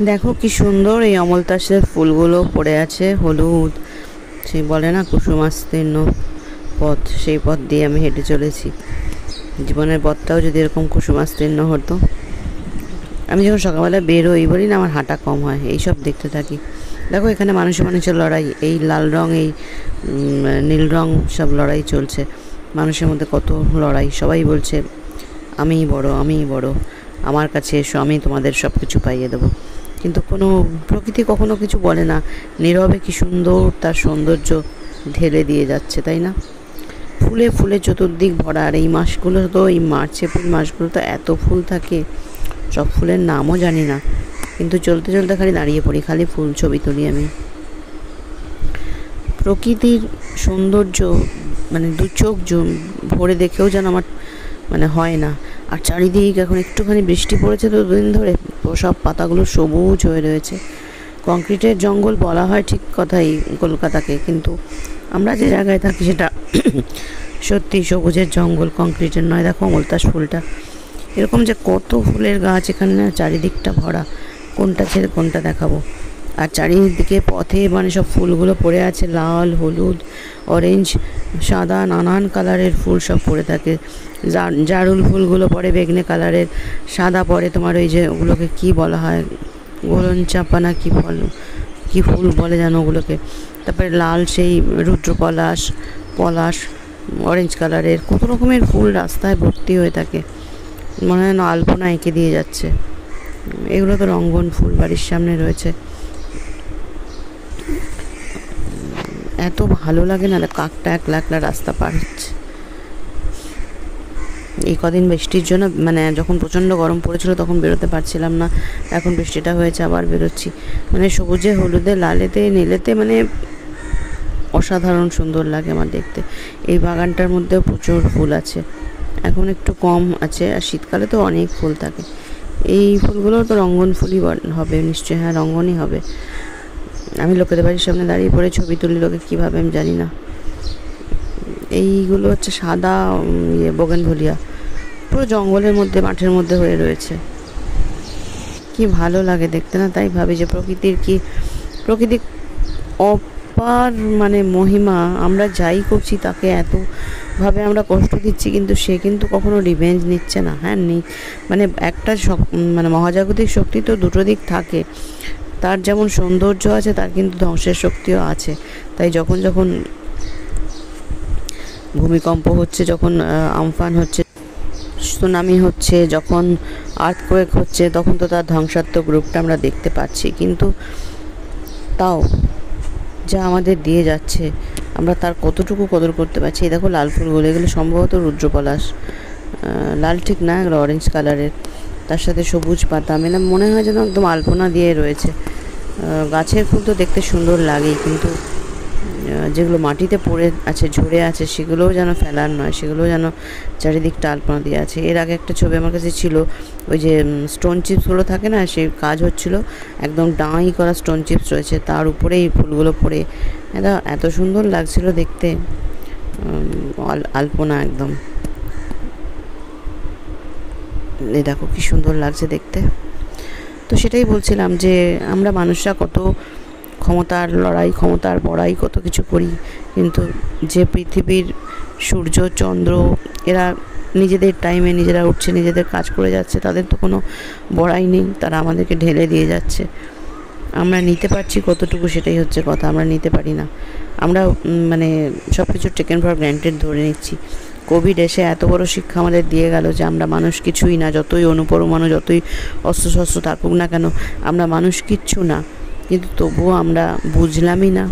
দেখো কি সুন্দর এই অমলতাসের ফুলগুলো পড়ে আছে, হলুদ। সেই বলে না কুসুমাস্তীর্ণ পথ, সেই পথ দিয়ে আমি হেঁটে চলেছি। জীবনের পথটাও যদি এরকম কুসুমাস্তীর্ণ হতো। আমি যখন সকালবেলা বের হই বলি না আমার হাঁটা কম হয়, এইসব দেখতে থাকি। দেখো এখানে মানুষের লড়াই, এই লাল রং এই নীল রং সব লড়াই চলছে। মানুষের মধ্যে কত লড়াই, সবাই বলছে আমিই বড়, আমিই বড়, আমার কাছে এসো, আমি তোমাদের সব কিছু পাইয়ে দেবো। কিন্তু কোনো প্রকৃতি কখনো কিছু বলে না, নীরবে কি সুন্দর তার সৌন্দর্য ঢেলে দিয়ে যাচ্ছে, তাই না? ফুলে ফুলে চতুর্দিক ভরা। আর এই মাসগুলো তো, এই মার্চ এপ্রিল মাসগুলো তো এত ফুল থাকে, সব ফুলের নামও জানি না, কিন্তু চলতে চলতে খালি দাঁড়িয়ে পড়ি, খালি ফুল ছবি তুলি আমি। প্রকৃতির সৌন্দর্য মানে দু চোখ ভরে দেখেও যেন আমার মানে হয় না। আর চারিদিক এখন একটুখানি বৃষ্টি পড়েছে তো দুদিন ধরে, সব পাতাগুলো সবুজ হয়ে রয়েছে। কংক্রিটের জঙ্গল বলা হয় ঠিক কথাই কলকাতাকে, কিন্তু আমরা যে জায়গায় থাকি সেটা সত্যি সবুজের জঙ্গল, কংক্রিটের নয়। দেখো অমলতাস ফুলটা, এরকম যে কত ফুলের গাছ এখানে চারিদিকটা ভরা, কোনটা ছেড়ে কোনটা দেখাবো। আর চারিদিকে পথে মানে সব ফুলগুলো পড়ে আছে, লাল, হলুদ, অরেঞ্জ, সাদা, নানান কালারের ফুল সব পড়ে থাকে। জারুল ফুলগুলো পড়ে বেগনে কালারের, সাদা পড়ে তোমার ওই যে ওগুলোকে কি বলা হয়, গোলন চাপা না কি কি ফুল বলে জানো ওগুলোকে। তারপরে লাল সেই রুদ্রপলাশ, পলাশ, অরেঞ্জ কালারের কত রকমের ফুল রাস্তায় ভর্তি হয়ে থাকে, মনে হয় না আলপনা এঁকে দিয়ে যাচ্ছে। এগুলো তো রঙ্গন ফুল বাড়ির সামনে রয়েছে, এত ভালো লাগে না। কাকটা একলা একলা রাস্তা পার হচ্ছে। এই কদিন বৃষ্টির জন্য মানে যখন প্রচণ্ড গরম পড়েছিল তখন বেরোতে পারছিলাম না, এখন বৃষ্টিটা হয়েছে আবার বেরোচ্ছি। মানে সবুজে, হলুদে, লালেতে, নীলেতে মানে অসাধারণ সুন্দর লাগে আমার দেখতে। এই বাগানটার মধ্যেও প্রচুর ফুল আছে, এখন একটু কম আছে, আর শীতকালে তো অনেক ফুল থাকে। এই ফুলগুলো তো রঙ্গন ফুলই হবে নিশ্চয়ই, হ্যাঁ রঙ্গনই হবে। আমি লোকেদের বাড়ির সামনে দাঁড়িয়ে পড়ে ছবি তুলি, লোকে কীভাবে আমি জানি না। এইগুলো হচ্ছে সাদা বোগেনভেলিয়া, পুরো জঙ্গলের মধ্যে, মাঠের মধ্যে হয়ে রয়েছে। কি ভালো লাগে দেখতে না, তাই ভাবি যে প্রকৃতি অপার মানে মহিমা। আমরা যাই করছি তাকে এতভাবে আমরা কষ্ট দিচ্ছি, কিন্তু সে কিন্তু কখনো রিভেঞ্জ নিচ্ছে না। হ্যাঁ মানে একটা মানে মহাজাগতিক শক্তি তো দুটো দিক থাকে, তার যেমন সৌন্দর্য আছে তার কিন্তু ধ্বংসের শক্তিও আছে। তাই যখন যখন ভূমিকম্প হচ্ছে, যখন আমফান হচ্ছে, সুনামি হচ্ছে, যখন আর্থকোয়েক হচ্ছে, তখন তো তার ধ্বংসাত্মক রূপটা আমরা দেখতে পাচ্ছি। কিন্তু তাও যা আমাদের দিয়ে যাচ্ছে আমরা তার কতটুকু কদর করতে পারছি। এই দেখো লাল ফুলগুলো, এগুলো সম্ভবত রুদ্রপলাশ, লাল ঠিক না, এগুলো অরেঞ্জ কালারের, তার সাথে সবুজ পাতা, মানে মনে হয় যেন একদম আলপনা দিয়ে রয়েছে। গাছের ফুল তো দেখতে সুন্দর লাগেই, কিন্তু যেগুলো মাটিতে পড়ে আছে, ঝরে আছে, সেগুলোও যেন ফেলার নয়, সেগুলোও যেন চারিদিকটা আলপনা দিয়ে আছে। এর আগে একটা ছবি আমার কাছে ছিল, ওই যে স্টোন চিপসগুলো থাকে না, সেই কাজ হচ্ছিল, একদম ডাঁই করা স্টোন চিপস রয়েছে, তার উপরে এই ফুলগুলো পড়ে এত সুন্দর লাগছিল দেখতে, আলপনা একদম। এই দেখো কি সুন্দর লাগছে দেখতে। তো সেটাই বলছিলাম যে আমরা মানুষরা কত ক্ষমতার লড়াই, ক্ষমতার বড়াই কত কিছু করি, কিন্তু যে পৃথিবীর সূর্য, চন্দ্র, এরা নিজেদের টাইমে নিজেরা উঠছে, নিজেদের কাজ করে যাচ্ছে, তাদের তো কোনো বড়াই নেই, তারা আমাদেরকে ঢেলে দিয়ে যাচ্ছে। আমরা নিতে পারছি কতটুকু, সেটাই হচ্ছে কথা, আমরা নিতে পারি না। আমরা মানে সব কিছু টেকেন ফর গ্র্যান্টেড ধরে নিচ্ছি। কোভিড এসে এত বড় শিক্ষা আমাদের দিয়ে গেল যে আমরা মানুষ কিছুই না, যতই অনুপরমাণু, যতই অস্ত্রশস্ত্র থাকুক না কেন, আমরা মানুষ কিচ্ছু না। কিন্তু তবুও আমরা বুঝলামই না।